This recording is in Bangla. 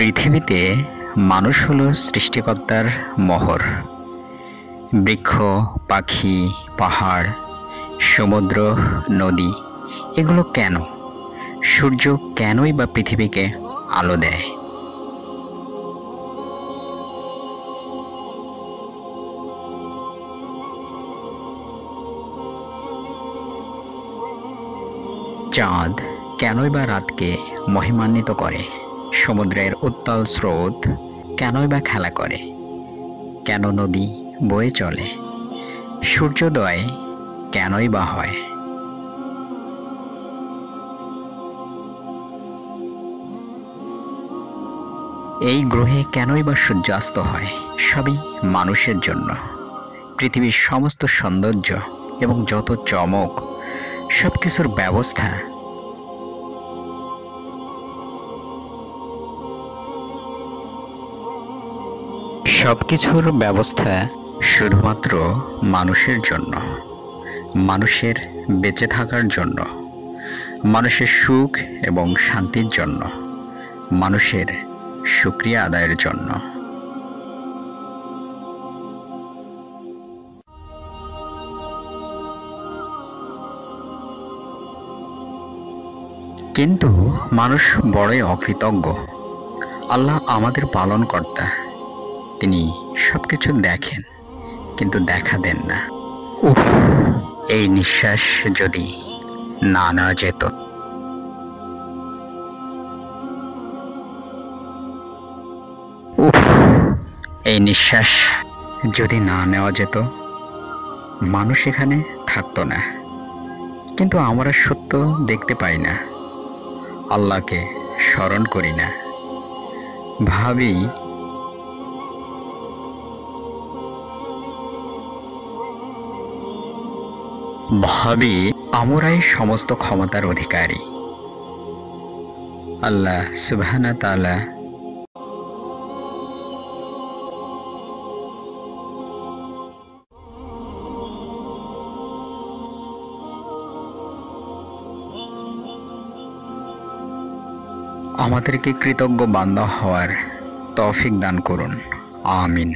পৃথিবীতে মানুষ হলো সৃষ্টিকর্তার মোহর। বৃক্ষ, পাখি, পাহাড়, সমুদ্র, নদী এগুলো কেন? সূর্য কেনই বা পৃথিবীকে আলো দেয়? চাঁদ কেনই বা রাতকে মহিমান্বিত করে? সমুদ্রের উত্তাল স্রোত কেনই বা খেলা করে? কেন নদী বয়ে চলে? সূর্যোদয় কেনই বা হয়? এই গ্রহে কেনই বা সূর্যাস্ত হয়? সবই মানুষের জন্য। পৃথিবীর সমস্ত সৌন্দর্য এবং যত চমক, সব কিছুর ব্যবস্থা শুধুমাত্র মানুষের জন্য, মানুষের বেঁচে থাকার জন্য, মানুষের সুখ এবং শান্তির জন্য, মানুষের শুকরিয়া আদায়ের জন্য। কিন্তু মানুষ বড়ই অকৃতজ্ঞ। আল্লাহ আমাদের পালনকর্তা, তিনি সবকিছু দেখেন কিন্তু দেখা দেন না। উফ, এই নিঃশ্বাস যদি না নেওয়া যেত। উফ, এই নিঃশ্বাস যদি না নেওয়া যেত, মানুষ এখানে থাকতো না। কিন্তু আমরা সত্য দেখতে পাই না, আল্লাহকে স্মরণ করি না। ভাবি আমরাই সমস্ত ক্ষমতার অধিকারী। আল্লাহ সুবহানাহু ওয়া তাআলা আমাদেরকে কৃতজ্ঞ বান্দা হওয়ার তৌফিক দান করুন। আমিন।